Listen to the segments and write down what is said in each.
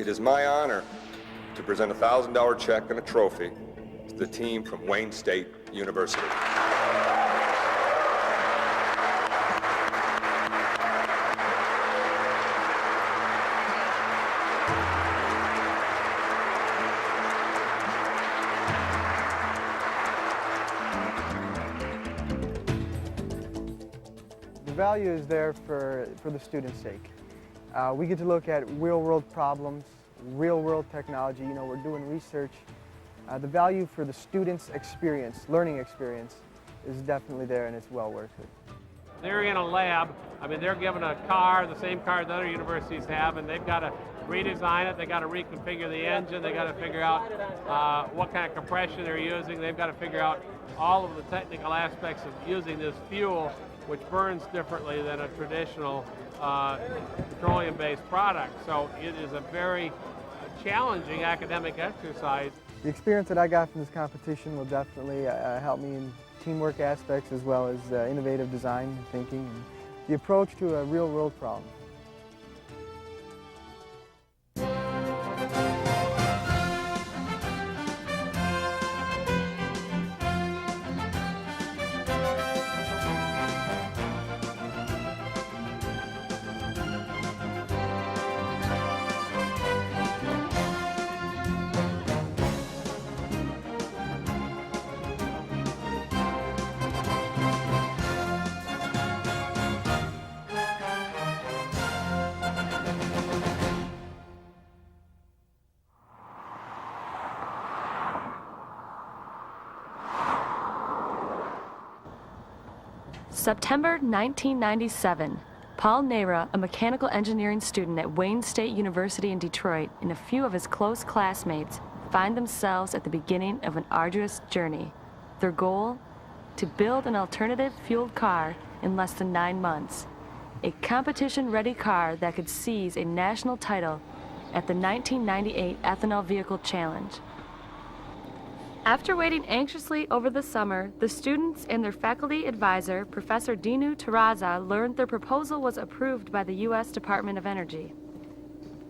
It is my honor to present a $1,000 check and a trophy to the team from Wayne State University. The value is there for the students' sake. We get to look at real-world problems, real-world technology. You know, we're doing research. The value for the students' experience, learning experience, is definitely there, and it's well worth it. They're in a lab. I mean, they're given a car, the same car that other universities have, and they've got to redesign it. They've got to reconfigure the engine. They've got to figure out what kind of compression they're using. They've got to figure out all of the technical aspects of using this fuel, which burns differently than a traditional petroleum-based product. So it is a very challenging academic exercise. The experience that I got from this competition will definitely help me in teamwork aspects as well as innovative design thinking and the approach to a real-world problem. September 1997, Paul Nehra, a mechanical engineering student at Wayne State University in Detroit, and a few of his close classmates find themselves at the beginning of an arduous journey. Their goal? To build an alternative fueled car in less than 9 months. A competition-ready car that could seize a national title at the 1998 Ethanol Vehicle Challenge. After waiting anxiously over the summer, the students and their faculty advisor, Professor Dinu Terraza, learned their proposal was approved by the U.S. Department of Energy.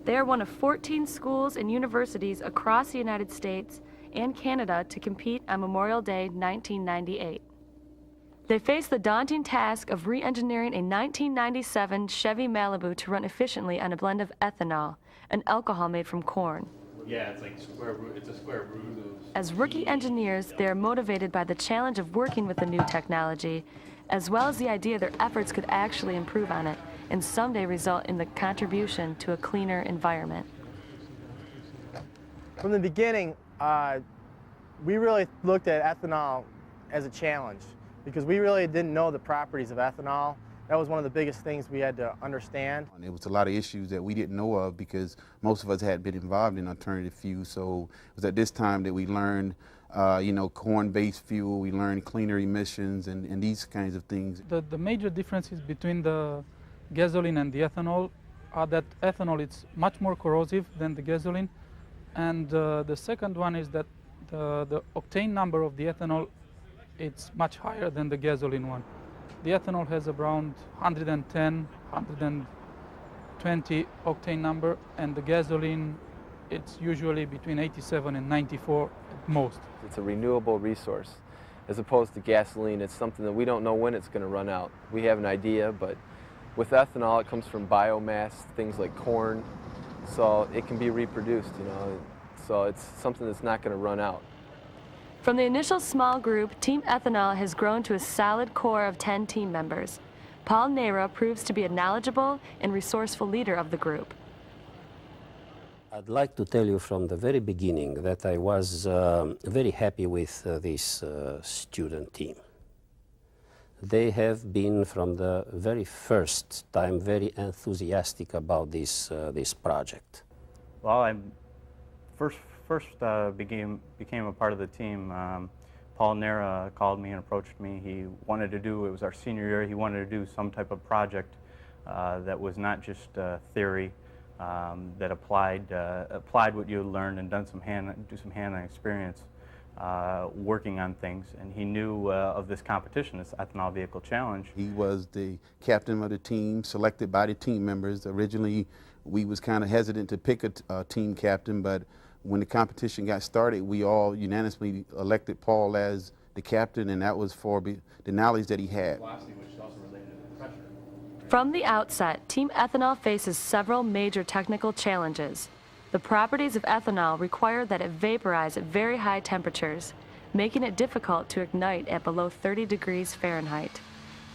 They are one of 14 schools and universities across the United States and Canada to compete on Memorial Day 1998. They face the daunting task of re-engineering a 1997 Chevy Malibu to run efficiently on a blend of ethanol, an alcohol made from corn. Yeah, it's like square root. It's a square root. As rookie engineers, they are motivated by the challenge of working with the new technology, as well as the idea their efforts could actually improve on it and someday result in the contribution to a cleaner environment. From the beginning, we really looked at ethanol as a challenge because we really didn't know the properties of ethanol. That was one of the biggest things we had to understand. And there was a lot of issues that we didn't know of because most of us had been involved in alternative fuels. So it was at this time that we learned, corn-based fuel, we learned cleaner emissions and these kinds of things. The major differences between the gasoline and the ethanol are that ethanol is much more corrosive than the gasoline. And the second one is that the octane number of the ethanol, it's much higher than the gasoline one. The ethanol has around 110, 120 octane number, and the gasoline, it's usually between 87 and 94 at most. It's a renewable resource. As opposed to gasoline, it's something that we don't know when it's going to run out. We have an idea, but with ethanol, it comes from biomass, things like corn, so it can be reproduced, so it's something that's not going to run out. From the initial small group, Team Ethanol has grown to a solid core of 10 team members. Paul Nehra proves to be a knowledgeable and resourceful leader of the group. I'd like to tell you from the very beginning that I was very happy with this student team. They have been from the very first time very enthusiastic about this project. Well, I first became a part of the team. Paul Nehra called me and approached me. He wanted to do, it was our senior year, he wanted to do some type of project that was not just theory, that applied what you had learned and do some hand-on experience. working on things, and he knew of this competition, this ethanol vehicle challenge. He was the captain of the team, selected by the team members. Originally, we was kind of hesitant to pick a team captain, but when the competition got started, we all unanimously elected Paul as the captain, and that was for the knowledge that he had. From the outset, Team Ethanol faces several major technical challenges. The properties of ethanol require that it vaporize at very high temperatures, making it difficult to ignite at below 30 degrees Fahrenheit.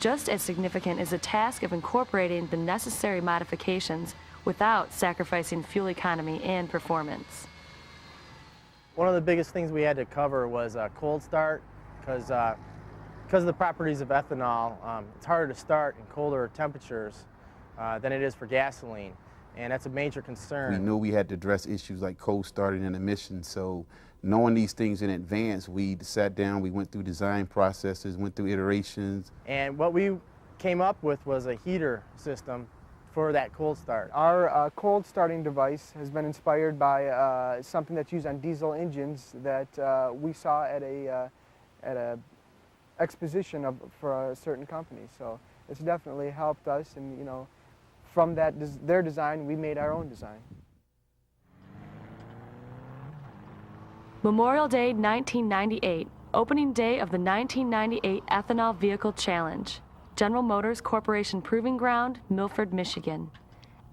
Just as significant is the task of incorporating the necessary modifications without sacrificing fuel economy and performance. One of the biggest things we had to cover was cold start, because of the properties of ethanol, it's harder to start in colder temperatures than it is for gasoline, and that's a major concern. We knew we had to address issues like cold starting and emissions, so knowing these things in advance, we sat down, we went through design processes, went through iterations. And what we came up with was a heater system for that cold start. Our cold starting device has been inspired by something that's used on diesel engines that we saw at a exposition for a certain company. So it's definitely helped us, and from their design, we made our own design. Memorial Day 1998, opening day of the 1998 Ethanol Vehicle Challenge. General Motors Corporation Proving Ground, Milford, Michigan.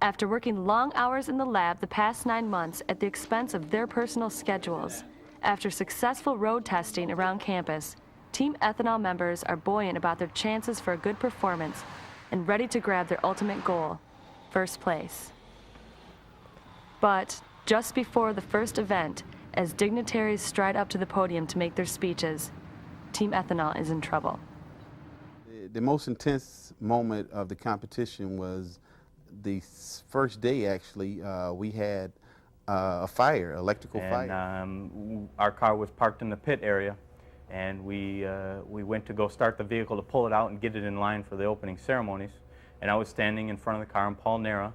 After working long hours in the lab the past 9 months at the expense of their personal schedules, after successful road testing around campus, Team Ethanol members are buoyant about their chances for a good performance and ready to grab their ultimate goal, first place. But just before the first event, as dignitaries stride up to the podium to make their speeches, Team Ethanol is in trouble. The most intense moment of the competition was the first day, actually. We had a fire, electrical fire. Our car was parked in the pit area, and we went to go start the vehicle to pull it out and get it in line for the opening ceremonies. And I was standing in front of the car, and Paul Nera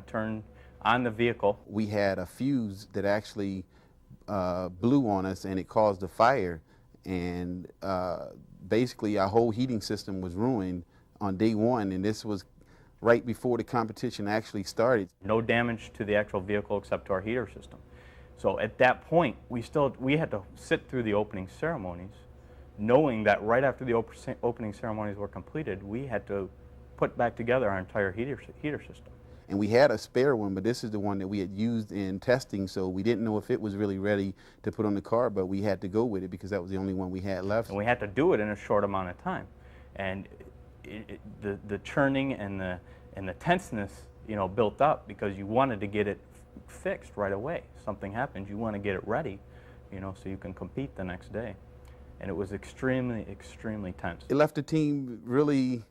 turned on the vehicle. We had a fuse that actually blew on us, and it caused a fire. And basically our whole heating system was ruined on day one, and this was right before the competition actually started. No damage to the actual vehicle except to our heater system. So at that point, we had to sit through the opening ceremonies, knowing that right after the opening ceremonies were completed, we had to put back together our entire heater system. And we had a spare one, but this is the one that we had used in testing, so we didn't know if it was really ready to put on the car, but we had to go with it because that was the only one we had left. And we had to do it in a short amount of time. And the churning and the tenseness, built up because you wanted to get it fixed right away. Something happens, you want to get it ready, so you can compete the next day. And it was extremely, extremely tense. It left the team really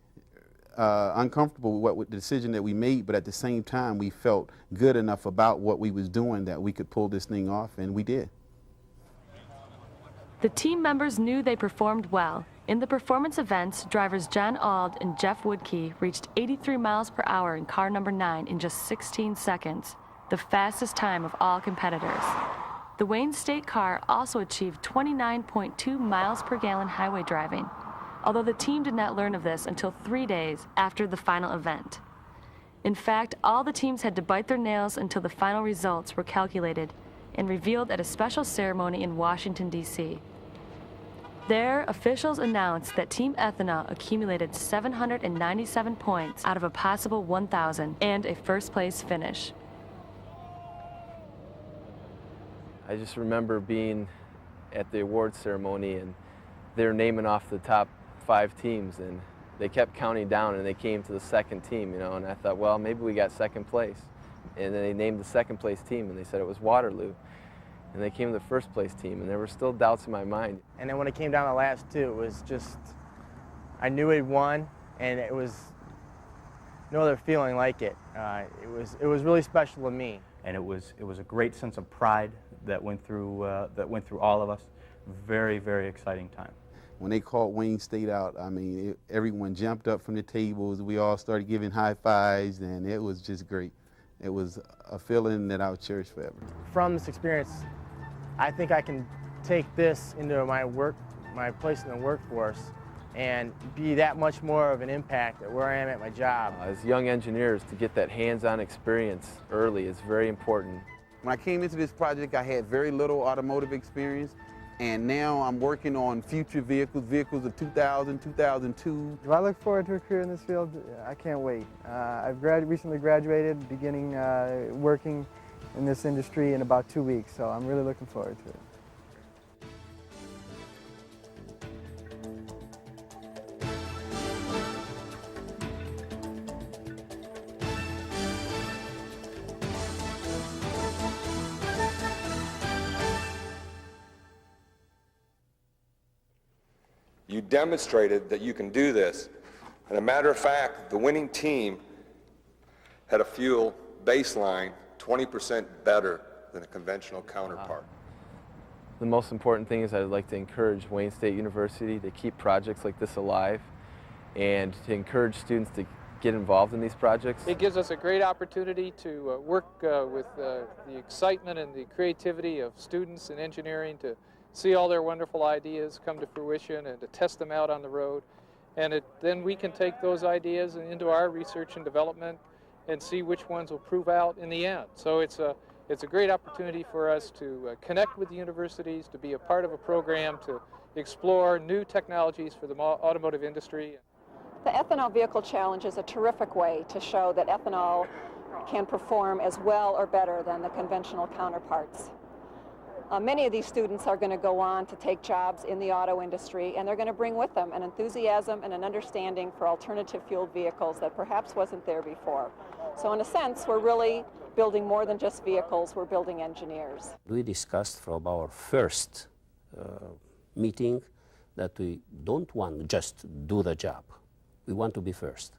uncomfortable with the decision that we made, but at the same time we felt good enough about what we was doing that we could pull this thing off, and we did. The team members knew they performed well. In the performance events, drivers John Auld and Jeff Woodkey reached 83 miles per hour in car number 9 in just 16 seconds, the fastest time of all competitors. The Wayne State car also achieved 29.2 miles per gallon highway driving, although the team did not learn of this until 3 days after the final event. In fact, all the teams had to bite their nails until the final results were calculated and revealed at a special ceremony in Washington, D.C. There, officials announced that Team Ethanol accumulated 797 points out of a possible 1,000 and a first-place finish. I just remember being at the award ceremony, and they're naming off the top 5 teams, and they kept counting down, and they came to the second team, and I thought, well, maybe we got second place. And then they named the second place team, and they said it was Waterloo. And they came to the first place team, and there were still doubts in my mind. And then when it came down to last two, it was just, I knew we'd won, and it was no other feeling like it. It was really special to me. And it was a great sense of pride that went through all of us. Very, very exciting time. When they called Wayne State out, everyone jumped up from the tables. We all started giving high fives, and it was just great. It was a feeling that I'll cherish forever. From this experience, I think I can take this into my place in the workforce and be that much more of an impact at where I am at my job. As young engineers, to get that hands-on experience early is very important. When I came into this project, I had very little automotive experience, and now I'm working on future vehicles of 2000, 2002. Do I look forward to a career in this field? I can't wait. I've recently graduated, beginning working in this industry in about 2 weeks, so I'm really looking forward to it. You demonstrated that you can do this. And a matter of fact, the winning team had a fuel baseline 20% better than a conventional counterpart. The most important thing is I'd like to encourage Wayne State University to keep projects like this alive and to encourage students to get involved in these projects. It gives us a great opportunity to work with the excitement and the creativity of students in engineering, to see all their wonderful ideas come to fruition and to test them out on the road. And then we can take those ideas into our research and development and see which ones will prove out in the end. So it's a great opportunity for us to connect with the universities, to be a part of a program to explore new technologies for the automotive industry. The Ethanol Vehicle Challenge is a terrific way to show that ethanol can perform as well or better than the conventional counterparts. Many of these students are going to go on to take jobs in the auto industry, and they're going to bring with them an enthusiasm and an understanding for alternative fueled vehicles that perhaps wasn't there before. So in a sense, we're really building more than just vehicles, we're building engineers. We discussed from our first meeting that we don't want just to do the job. We want to be first.